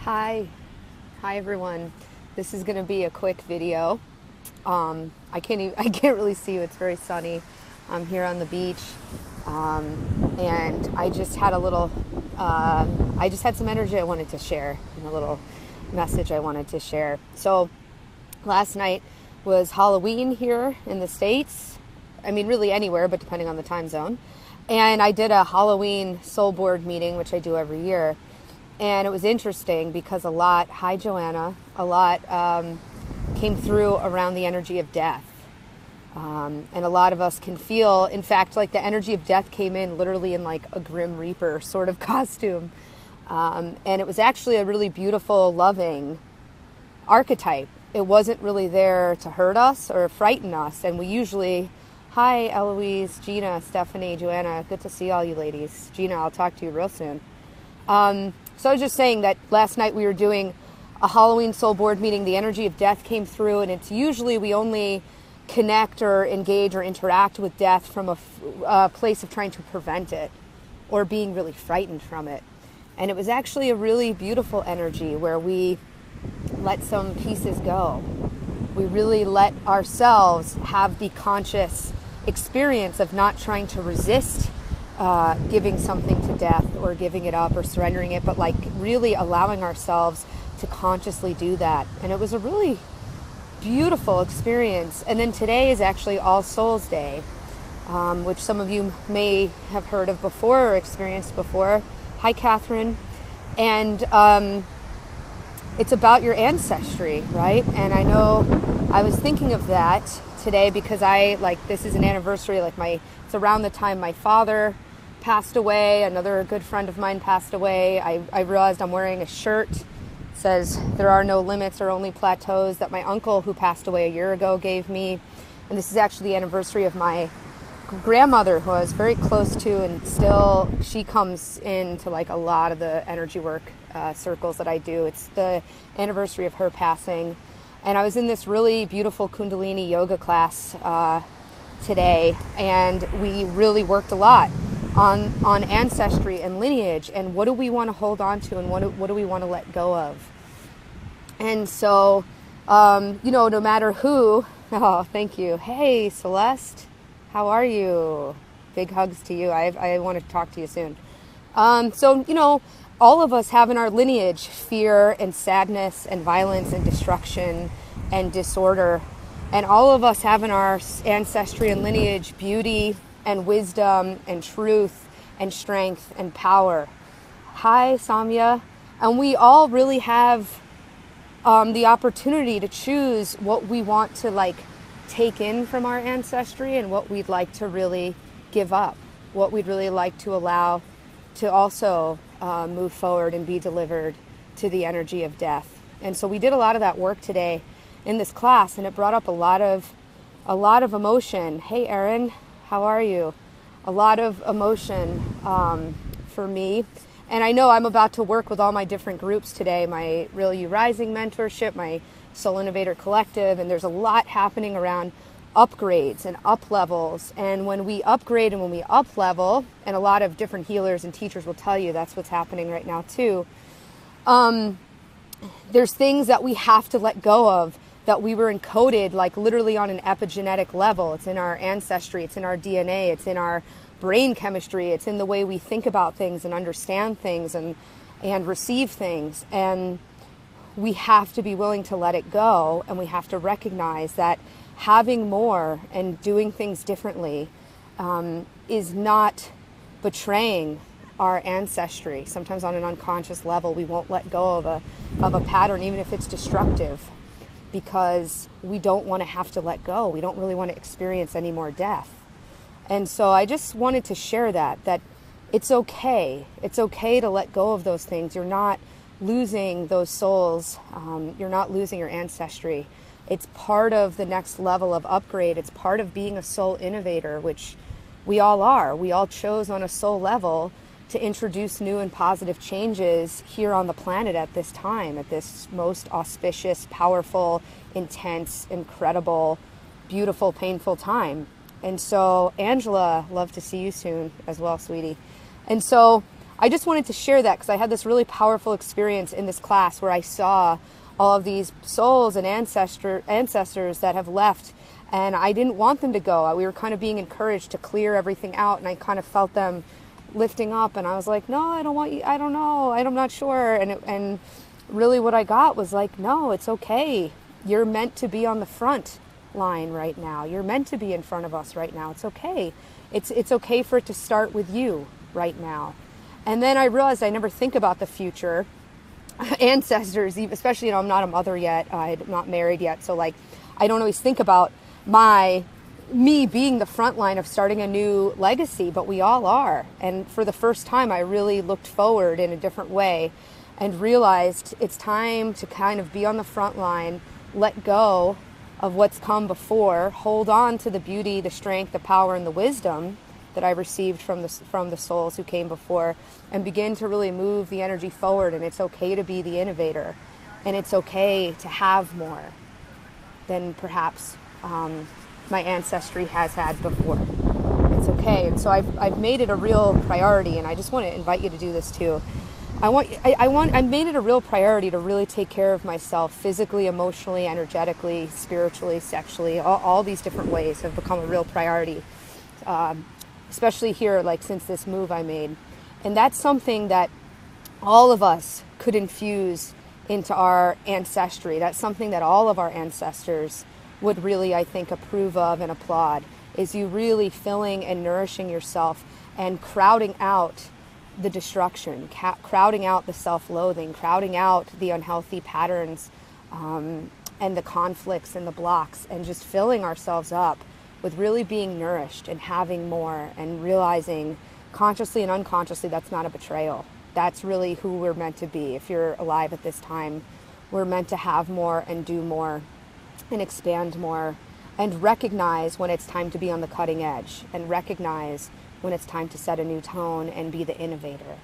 Hi everyone. This is going to be a quick video. I can't really see you. It's very sunny. I'm here on the beach, and I just had some energy I wanted to share, and a little message I wanted to share. So last night was Halloween here in the States. I mean, really anywhere, but depending on the time zone. And I did a Halloween soul board meeting, which I do every year. And it was interesting because a lot came through around the energy of death. And a lot of us can feel, in fact, like the energy of death came in literally in like a Grim Reaper sort of costume. And it was actually a really beautiful, loving archetype. It wasn't really there to hurt us or frighten us. And we usually, hi Eloise, Gina, Stephanie, Joanna, good to see all you ladies. Gina, I'll talk to you real soon. So I was just saying that last night we were doing a Halloween soul board meeting. The energy of death came through, and it's usually we only connect or engage or interact with death from a place of trying to prevent it or being really frightened from it. And it was actually a really beautiful energy where we let some pieces go. We really let ourselves have the conscious experience of not trying to resist giving something to death or giving it up or surrendering it, but like really allowing ourselves to consciously do that. And it was a really beautiful experience. And then today is actually AllSoulsDay, which some of you may have heard of before or experienced before. Hi, Catherine. And it's about your ancestry, right? And I know I was thinking of that today because this is an anniversary, it's around the time my father passed away. Another good friend of mine passed away. I realized I'm wearing a shirt that says there are no limits or only plateaus, that my uncle who passed away a year ago gave me. And this is actually the anniversary of my grandmother, who I was very close to, and still she comes into like a lot of the energy work circles that I do. It's the anniversary of her passing. And I was in this really beautiful Kundalini yoga class today, and we really worked a lot on ancestry and lineage, and what do we want to hold on to, and what do we want to let go of. And so, no matter who, oh, thank you. Hey, Celeste, how are you? Big hugs to you. I want to talk to you soon. All of us have in our lineage fear and sadness and violence and destruction and disorder. And all of us have in our ancestry and lineage beauty and wisdom and truth and strength and power. Hi, Samya. And we all really have the opportunity to choose what we want to take in from our ancestry and what we'd like to really give up, what we'd really like to allow to also move forward and be delivered to the energy of death. And so we did a lot of that work today in this class, and it brought up a lot of emotion. Hey, Erin, how are you? A lot of emotion for me. And I know I'm about to work with all my different groups today, my Real You Rising mentorship, my Soul Innovator Collective, and there's a lot happening around upgrades and up levels. And when we upgrade and when we up level, and a lot of different healers and teachers will tell you that's what's happening right now too, there's things that we have to let go of that we were encoded literally on an epigenetic level. It's in our ancestry, it's in our DNA, it's in our brain chemistry, it's in the way we think about things and understand things and receive things. And we have to be willing to let it go, and we have to recognize that having more and doing things differently is not betraying our ancestry. Sometimes on an unconscious level we won't let go of a pattern, even if it's destructive, because we don't want to have to let go. We don't really want to experience any more death. And so I just wanted to share that it's okay. It's okay to let go of those things. You're not losing those souls. You're not losing your ancestry. It's part of the next level of upgrade. It's part of being a soul innovator, which we all are. We all chose on a soul level to introduce new and positive changes here on the planet at this time, at this most auspicious, powerful, intense, incredible, beautiful, painful time. And so, Angela, love to see you soon as well, sweetie. And so I just wanted to share that because I had this really powerful experience in this class where I saw all of these souls and ancestors that have left, and I didn't want them to go. We were kind of being encouraged to clear everything out, and I kind of felt them lifting up, and I was like, no, I don't want you, I don't know, I'm not sure. And really what I got was like, no, it's okay. You're meant to be on the front line right now. You're meant to be in front of us right now. It's okay. It's okay for it to start with you right now. And then I realized I never think about the future ancestors, especially, I'm not a mother yet. I'm not married yet. So like, I don't always think about me being the front line of starting a new legacy, but we all are. And for the first time, I really looked forward in a different way and realized it's time to kind of be on the front line, let go of what's come before, hold on to the beauty, the strength, the power, and the wisdom that I received from the souls who came before, and begin to really move the energy forward. And it's okay to be the innovator, and it's okay to have more than perhaps my ancestry has had before. It's okay. And so I've made it a real priority, and I just want to invite you to do this too. I made it a real priority to really take care of myself physically, emotionally, energetically, spiritually, sexually. All these different ways have become a real priority, especially here, like since this move I made. And that's something that all of us could infuse into our ancestry. That's something that all of our ancestors would really, I think, approve of and applaud, is you really filling and nourishing yourself and crowding out the destruction, crowding out the self-loathing, crowding out the unhealthy patterns and the conflicts and the blocks, and just filling ourselves up with really being nourished and having more, and realizing consciously and unconsciously that's not a betrayal. That's really who we're meant to be. If you're alive at this time, we're meant to have more and do more and expand more, and recognize when it's time to be on the cutting edge, and recognize when it's time to set a new tone and be the innovator.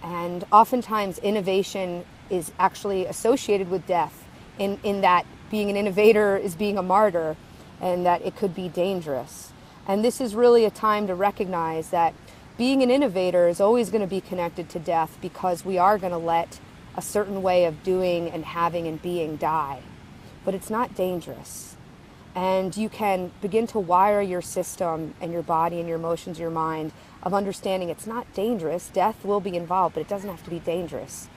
And oftentimes innovation is actually associated with death, in that being an innovator is being a martyr, and that it could be dangerous. And this is really a time to recognize that being an innovator is always going to be connected to death, because we are going to let a certain way of doing and having and being die. But it's not dangerous. And you can begin to wire your system and your body and your emotions, your mind, of understanding it's not dangerous. Death will be involved, but it doesn't have to be dangerous.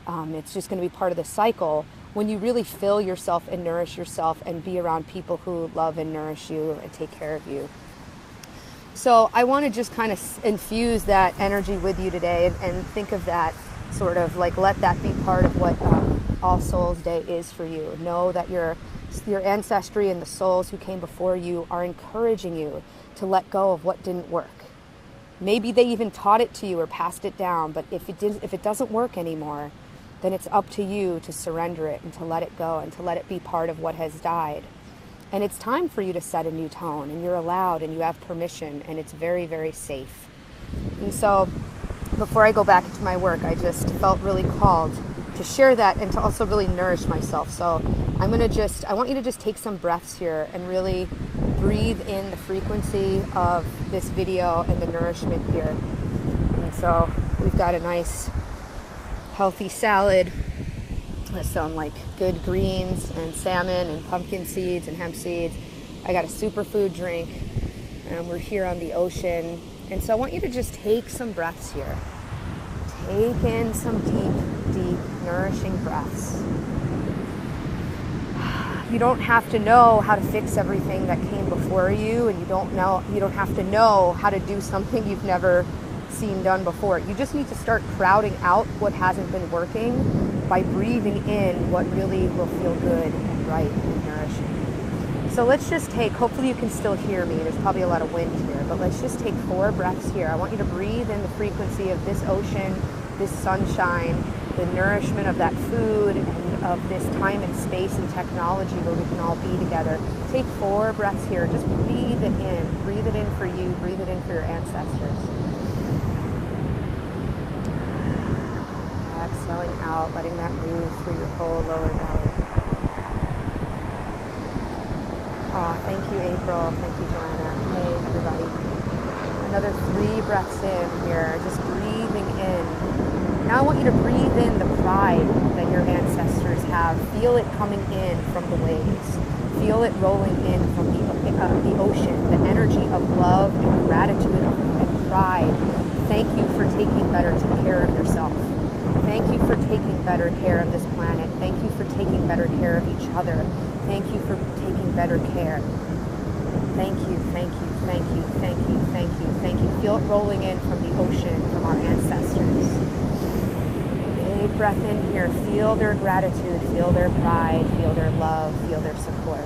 It's just going to be part of the cycle when you really fill yourself and nourish yourself and be around people who love and nourish you and take care of you. So I want to just kind of infuse that energy with you today, and think of that sort of like, let that be part of what All Souls Day is for you. Know that your ancestry and the souls who came before you are encouraging you to let go of what didn't work. Maybe they even taught it to you or passed it down, but if it doesn't work anymore, then it's up to you to surrender it and to let it go and to let it be part of what has died. And it's time for you to set a new tone, and you're allowed, and you have permission, and it's very, very safe. And so before I go back into my work, I just felt really called to share that and to also really nourish myself. So I want you to just take some breaths here and really breathe in the frequency of this video and the nourishment here. And so we've got a nice healthy salad with some like good greens and salmon and pumpkin seeds and hemp seeds. I got a superfood drink, and we're here on the ocean. And so I want you to just take some breaths here. Take in some deep, deep, nourishing breaths. You don't have to know how to fix everything that came before you, and you don't have to know how to do something you've never seen done before. You just need to start crowding out what hasn't been working by breathing in what really will feel good and right and nourishing. So let's just take, hopefully you can still hear me, there's probably a lot of wind here, but let's just take 4 breaths here. I want you to breathe in the frequency of this ocean, this sunshine, the nourishment of that food, and of this time and space and technology where we can all be together. Take 4 breaths here. Just breathe it in. Breathe it in for you. Breathe it in for your ancestors. Exhaling out, letting that move through your whole lower belly. Oh, thank you, April. Thank you, Joanna. Hey, everybody. Another 3 breaths in here, just breathing in. Now I want you to breathe in the pride that your ancestors have. Feel it coming in from the waves. Feel it rolling in from the ocean, the energy of love and gratitude and pride. Thank you for taking better care of yourself. Thank you for taking better care of this planet. Thank you for taking better care of each other. Thank you for taking better care. Thank you, thank you, thank you, thank you, thank you, thank you. Feel it rolling in from the ocean, from our ancestors. Big breath in here. Feel their gratitude, feel their pride, feel their love, feel their support.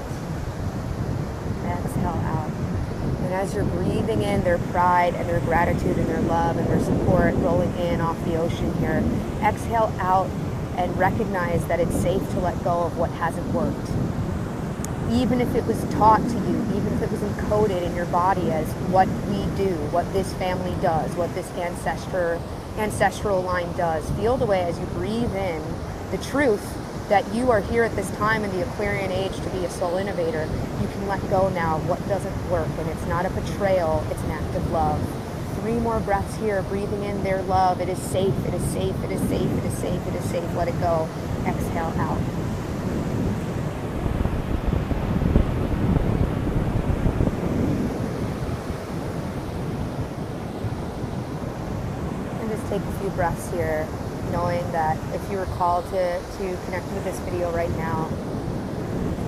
Exhale out. And as you're breathing in their pride and their gratitude and their love and their support rolling in off the ocean here, exhale out and recognize that it's safe to let go of what hasn't worked. Even if it was taught to you, even if it was encoded in your body as what we do, what this family does, what this ancestral line does, feel the way as you breathe in the truth that you are here at this time in the Aquarian age to be a soul innovator. You can let go now of what doesn't work, and it's not a betrayal, it's an act of love. 3 more breaths here, breathing in their love. It is safe, it is safe, it is safe, it is safe, it is safe. Let it go. Exhale out. And just take a few breaths here, knowing that if you were called to connect with this video right now,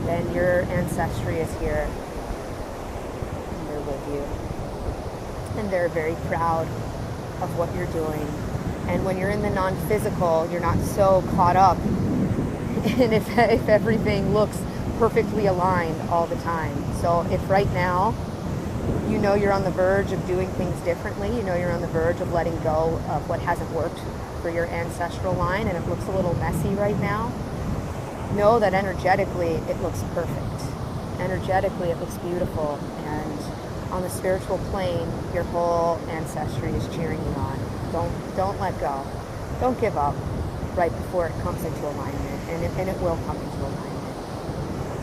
then your ancestry is here, and they're with you. And they're very proud of what you're doing. And when you're in the non-physical, you're not so caught up in if everything looks perfectly aligned all the time. So if right now you know you're on the verge of doing things differently, you know you're on the verge of letting go of what hasn't worked for your ancestral line, and it looks a little messy right now, know that energetically it looks perfect. Energetically it looks beautiful, and on the spiritual plane your whole ancestry is cheering you on. Don't let go. Don't give up right before it comes into alignment, and it will come into alignment.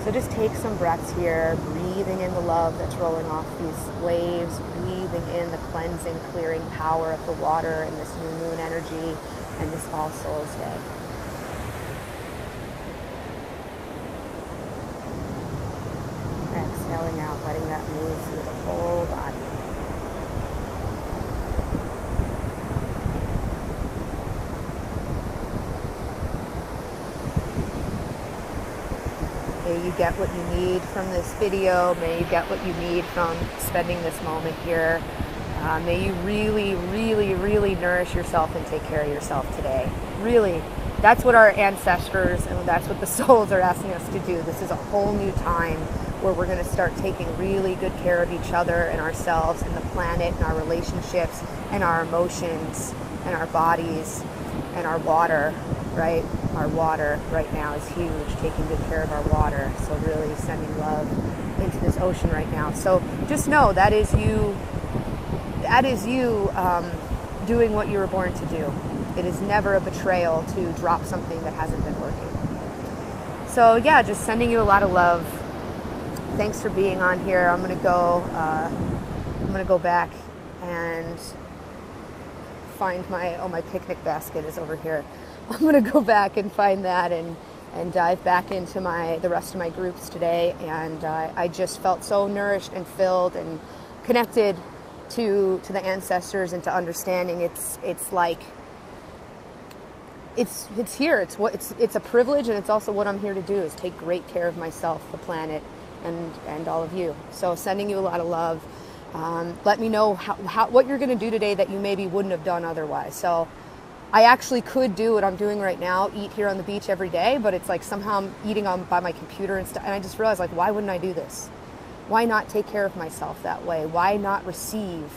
So just take some breaths here, breathing in the love that's rolling off these waves, breathing in the cleansing, clearing power of the water and this new moon energy and this All Souls Day. Exhaling out, letting that move through the whole body. May you get what you need from this video. May you get what you need from spending this moment here. May you really, really, really nourish yourself and take care of yourself today. Really, that's what our ancestors and that's what the souls are asking us to do. This is a whole new time where we're going to start taking really good care of each other and ourselves and the planet and our relationships and our emotions and our bodies and our water, right? Our water right now is huge, taking good care of our water. So really sending love into this ocean right now. So just know that is you doing what you were born to do. It is never a betrayal to drop something that hasn't been working. So yeah, just sending you a lot of love. Thanks for being on here. I'm gonna go back and find my picnic basket is over here. I'm gonna go back and find that and dive back into the rest of my groups today. And I just felt so nourished and filled and connected to the ancestors and to understanding it's like it's here. It's a privilege, and it's also what I'm here to do, is take great care of myself, the planet, and all of you. So sending you a lot of love. Let me know what you're going to do today that you maybe wouldn't have done otherwise. So I actually could do what I'm doing right now, eat here on the beach every day, but it's like somehow I'm eating by my computer and stuff. And I just realized, like, why wouldn't I do this? Why not take care of myself that way? Why not receive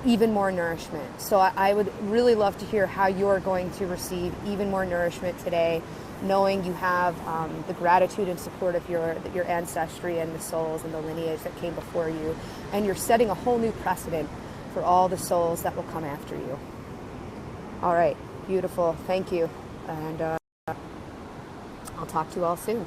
even more nourishment? So I would really love to hear how you're going to receive even more nourishment today, knowing you have the gratitude and support of your ancestry and the souls and the lineage that came before you. And you're setting a whole new precedent for all the souls that will come after you. All right, beautiful. Thank you. And I'll talk to you all soon.